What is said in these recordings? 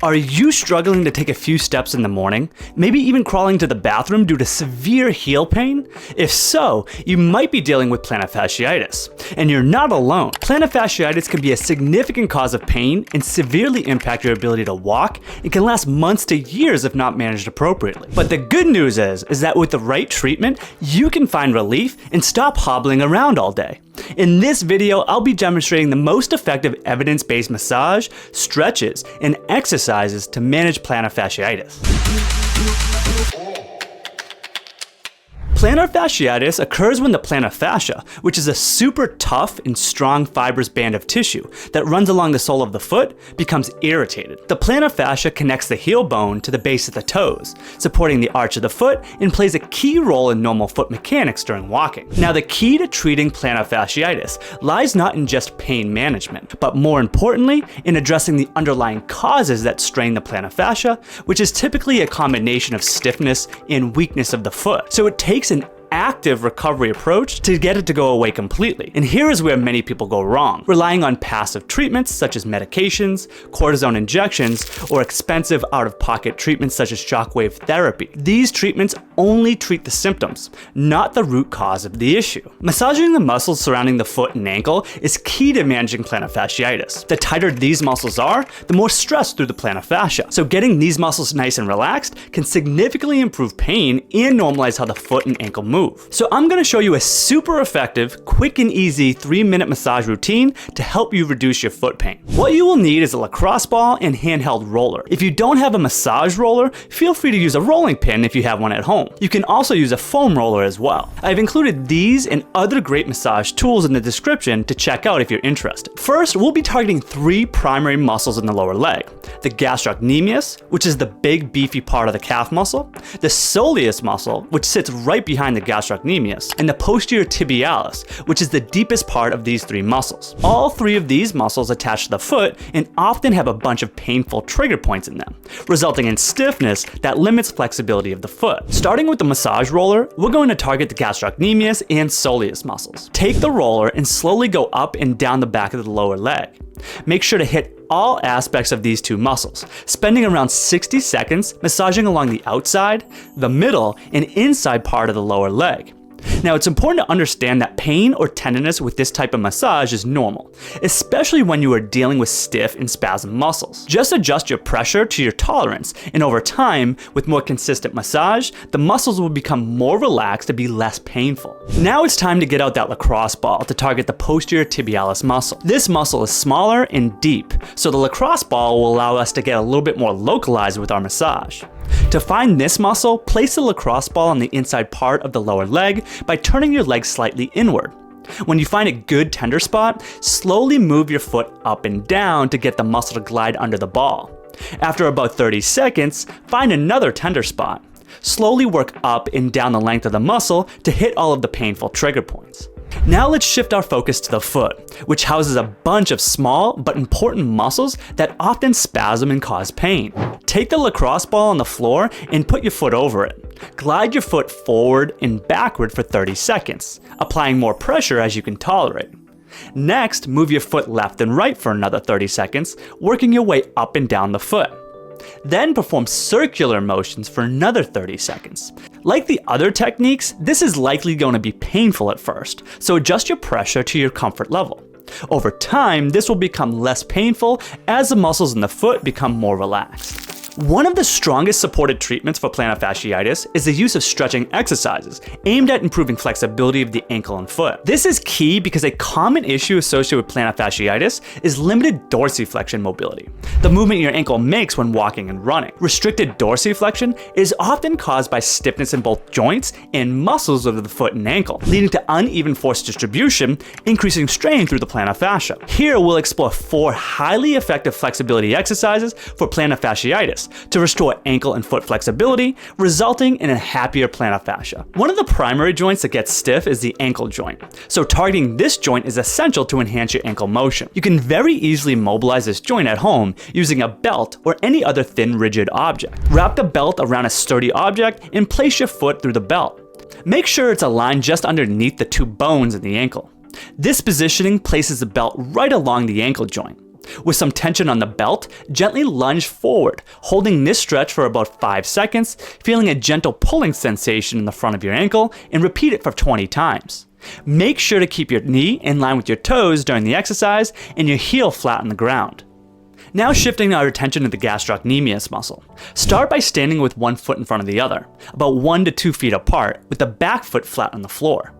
Are you struggling to take a few steps in the morning? Maybe even crawling to the bathroom due to severe heel pain? If so, you might be dealing with plantar fasciitis. And you're not alone. Plantar fasciitis can be a significant cause of pain and severely impact your ability to walk. It can last months to years if not managed appropriately. But the good news is that with the right treatment, you can find relief and stop hobbling around all day. In this video, I'll be demonstrating the most effective evidence-based massage, stretches, and exercises to manage plantar fasciitis. Plantar fasciitis occurs when the plantar fascia, which is a super tough and strong fibrous band of tissue that runs along the sole of the foot, becomes irritated. The plantar fascia connects the heel bone to the base of the toes, supporting the arch of the foot and plays a key role in normal foot mechanics during walking. Now, the key to treating plantar fasciitis lies not in just pain management, but more importantly, in addressing the underlying causes that strain the plantar fascia, which is typically a combination of stiffness and weakness of the foot. So it takes an active recovery approach to get it to go away completely. And here is where many people go wrong, relying on passive treatments such as medications, cortisone injections, or expensive out-of-pocket treatments such as shockwave therapy. These treatments only treat the symptoms, not the root cause of the issue. Massaging the muscles surrounding the foot and ankle is key to managing plantar fasciitis. The tighter these muscles are, the more stress through the plantar fascia. So getting these muscles nice and relaxed can significantly improve pain and normalize how the foot and ankle move. So I'm going to show you a super effective, quick and easy 3-minute massage routine to help you reduce your foot pain. What you will need is a lacrosse ball and handheld roller. If you don't have a massage roller, feel free to use a rolling pin if you have one at home. You can also use a foam roller as well. I've included these and other great massage tools in the description to check out if you're interested. First, we'll be targeting 3 primary muscles in the lower leg: the gastrocnemius, which is the big beefy part of the calf muscle, the soleus muscle, which sits right behind the gastrocnemius, and the posterior tibialis, which is the deepest part of these 3 muscles. All 3 of these muscles attach to the foot and often have a bunch of painful trigger points in them, resulting in stiffness that limits flexibility of the foot. Starting with the massage roller, we're going to target the gastrocnemius and soleus muscles. Take the roller and slowly go up and down the back of the lower leg. Make sure to hit all aspects of these 2 muscles, spending around 60 seconds massaging along the outside, the middle, and inside part of the lower leg. Now, it's important to understand that pain or tenderness with this type of massage is normal, especially when you are dealing with stiff and spasm muscles. Just adjust your pressure to your tolerance, and over time, with more consistent massage, the muscles will become more relaxed and be less painful. Now it's time to get out that lacrosse ball to target the posterior tibialis muscle. This muscle is smaller and deep, so the lacrosse ball will allow us to get a little bit more localized with our massage. To find this muscle, place the lacrosse ball on the inside part of the lower leg by turning your leg slightly inward. When you find a good tender spot, slowly move your foot up and down to get the muscle to glide under the ball. After about 30 seconds, find another tender spot. Slowly work up and down the length of the muscle to hit all of the painful trigger points. Now let's shift our focus to the foot, which houses a bunch of small but important muscles that often spasm and cause pain. Take the lacrosse ball on the floor and put your foot over it. Glide your foot forward and backward for 30 seconds, applying more pressure as you can tolerate. Next, move your foot left and right for another 30 seconds, working your way up and down the foot. Then perform circular motions for another 30 seconds. Like the other techniques, this is likely going to be painful at first, so adjust your pressure to your comfort level. Over time, this will become less painful as the muscles in the foot become more relaxed. One of the strongest supported treatments for plantar fasciitis is the use of stretching exercises aimed at improving flexibility of the ankle and foot. This is key because a common issue associated with plantar fasciitis is limited dorsiflexion mobility, the movement your ankle makes when walking and running. Restricted dorsiflexion is often caused by stiffness in both joints and muscles of the foot and ankle, leading to uneven force distribution, increasing strain through the plantar fascia. Here we'll explore 4 highly effective flexibility exercises for plantar fasciitis to restore ankle and foot flexibility, resulting in a happier plantar fascia. One of the primary joints that gets stiff is the ankle joint, so targeting this joint is essential to enhance your ankle motion. You can very easily mobilize this joint at home using a belt or any other thin, rigid object. Wrap the belt around a sturdy object and place your foot through the belt. Make sure it's aligned just underneath the 2 bones in the ankle. This positioning places the belt right along the ankle joint. With some tension on the belt, gently lunge forward, holding this stretch for about 5 seconds, feeling a gentle pulling sensation in the front of your ankle, and repeat it for 20 times. Make sure to keep your knee in line with your toes during the exercise and your heel flat on the ground. Now shifting our attention to the gastrocnemius muscle. Start by standing with one foot in front of the other, about 1 to 2 feet apart, with the back foot flat on the floor.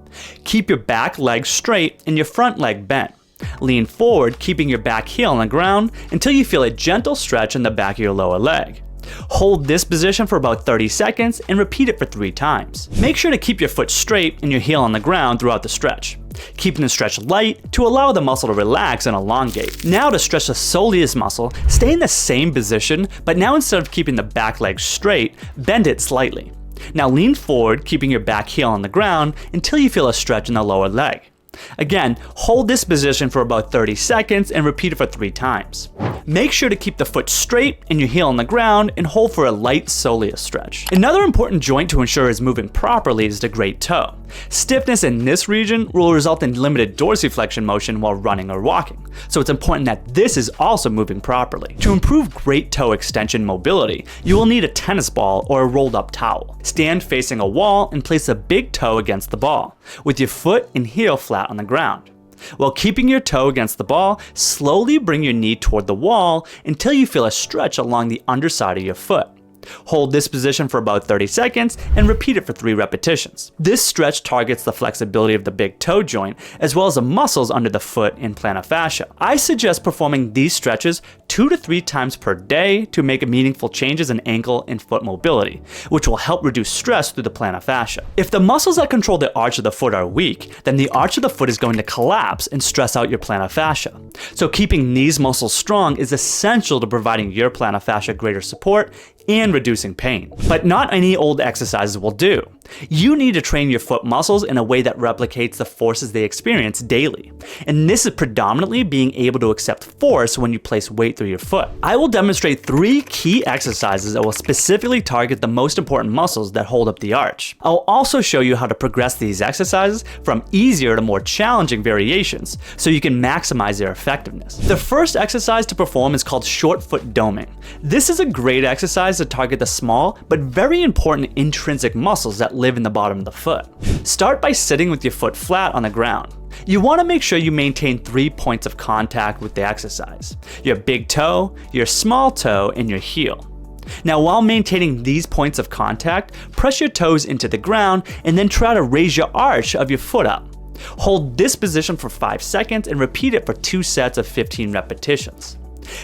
Keep your back leg straight and your front leg bent. Lean forward, keeping your back heel on the ground until you feel a gentle stretch in the back of your lower leg. Hold this position for about 30 seconds and repeat it for 3 times. Make sure to keep your foot straight and your heel on the ground throughout the stretch, keeping the stretch light to allow the muscle to relax and elongate. Now to stretch the soleus muscle, stay in the same position, but now instead of keeping the back leg straight, bend it slightly. Now lean forward, keeping your back heel on the ground until you feel a stretch in the lower leg. Again, hold this position for about 30 seconds and repeat it for 3 times. Make sure to keep the foot straight and your heel on the ground and hold for a light soleus stretch. Another important joint to ensure is moving properly is the great toe. Stiffness in this region will result in limited dorsiflexion motion while running or walking, so it's important that this is also moving properly. To improve great toe extension mobility, you will need a tennis ball or a rolled up towel. Stand facing a wall and place a big toe against the ball, with your foot and heel flat on the ground. While keeping your toe against the ball, slowly bring your knee toward the wall until you feel a stretch along the underside of your foot. Hold this position for about 30 seconds and repeat it for 3 repetitions. This stretch targets the flexibility of the big toe joint as well as the muscles under the foot and plantar fascia. I suggest performing these stretches 2 to 3 times per day to make meaningful changes in ankle and foot mobility, which will help reduce stress through the plantar fascia. If the muscles that control the arch of the foot are weak, then the arch of the foot is going to collapse and stress out your plantar fascia. So keeping these muscles strong is essential to providing your plantar fascia greater support and reducing pain. But not any old exercises will do. You need to train your foot muscles in a way that replicates the forces they experience daily. And this is predominantly being able to accept force when you place weight through your foot. I will demonstrate 3 key exercises that will specifically target the most important muscles that hold up the arch. I'll also show you how to progress these exercises from easier to more challenging variations so you can maximize their effectiveness. The first exercise to perform is called short foot doming. This is a great exercise to target the small but very important intrinsic muscles that live in the bottom of the foot. Start by sitting with your foot flat on the ground. You want to make sure you maintain 3 points of contact with the exercise: your big toe, your small toe, and your heel. Now, while maintaining these points of contact, press your toes into the ground and then try to raise your arch of your foot up. Hold this position for 5 seconds and repeat it for 2 sets of 15 repetitions.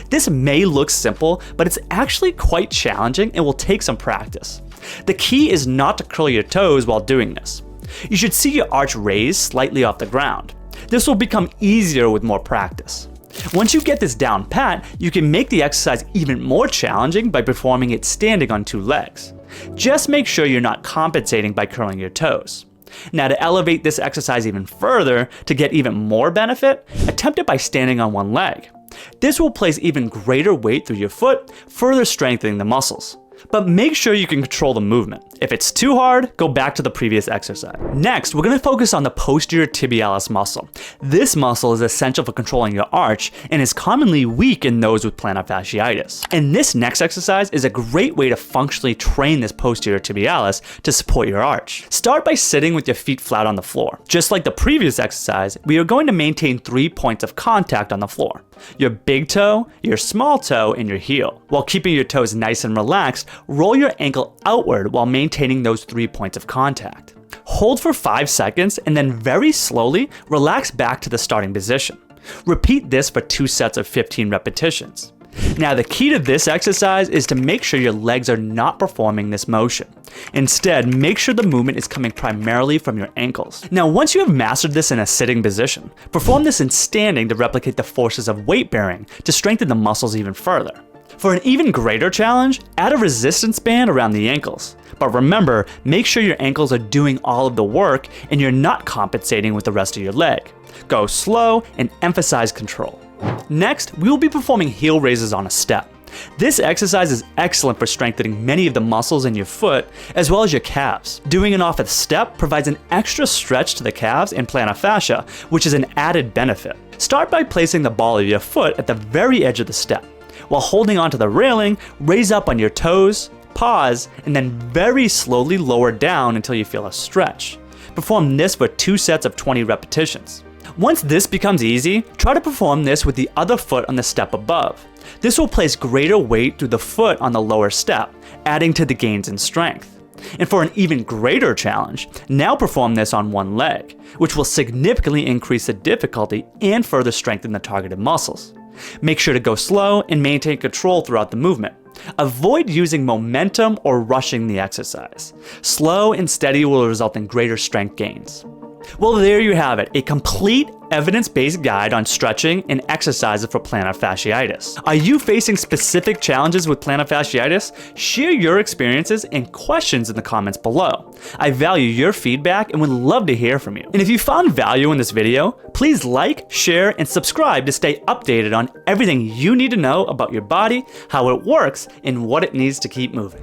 This may look simple, but it's actually quite challenging and will take some practice. The key is not to curl your toes while doing this. You should see your arch raised slightly off the ground. This will become easier with more practice. Once you get this down pat, you can make the exercise even more challenging by performing it standing on 2 legs. Just make sure you're not compensating by curling your toes. Now, to elevate this exercise even further, to get even more benefit, attempt it by standing on 1 leg. This will place even greater weight through your foot, further strengthening the muscles. But make sure you can control the movement. If it's too hard, go back to the previous exercise. Next, we're going to focus on the posterior tibialis muscle. This muscle is essential for controlling your arch and is commonly weak in those with plantar fasciitis. And this next exercise is a great way to functionally train this posterior tibialis to support your arch. Start by sitting with your feet flat on the floor. Just like the previous exercise, we are going to maintain 3 points of contact on the floor: your big toe, your small toe, and your heel. While keeping your toes nice and relaxed, roll your ankle outward while maintaining those 3 points of contact. Hold for 5 seconds and then very slowly relax back to the starting position. Repeat this for 2 sets of 15 repetitions. Now, the key to this exercise is to make sure your legs are not performing this motion. Instead, make sure the movement is coming primarily from your ankles. Now, once you have mastered this in a sitting position, perform this in standing to replicate the forces of weight bearing to strengthen the muscles even further. For an even greater challenge, add a resistance band around the ankles. But remember, make sure your ankles are doing all of the work and you're not compensating with the rest of your leg. Go slow and emphasize control. Next, we will be performing heel raises on a step. This exercise is excellent for strengthening many of the muscles in your foot as well as your calves. Doing it off a step provides an extra stretch to the calves and plantar fascia, which is an added benefit. Start by placing the ball of your foot at the very edge of the step. While holding onto the railing, raise up on your toes, pause, and then very slowly lower down until you feel a stretch. Perform this for 2 sets of 20 repetitions. Once this becomes easy, try to perform this with the other foot on the step above. This will place greater weight through the foot on the lower step, adding to the gains in strength. And for an even greater challenge, now perform this on one leg, which will significantly increase the difficulty and further strengthen the targeted muscles. Make sure to go slow and maintain control throughout the movement. Avoid using momentum or rushing the exercise. Slow and steady will result in greater strength gains. Well, there you have it, a complete evidence-based guide on stretching and exercises for plantar fasciitis. Are you facing specific challenges with plantar fasciitis? Share your experiences and questions in the comments below. I value your feedback and would love to hear from you. And if you found value in this video, please like, share, and subscribe to stay updated on everything you need to know about your body, how it works, and what it needs to keep moving.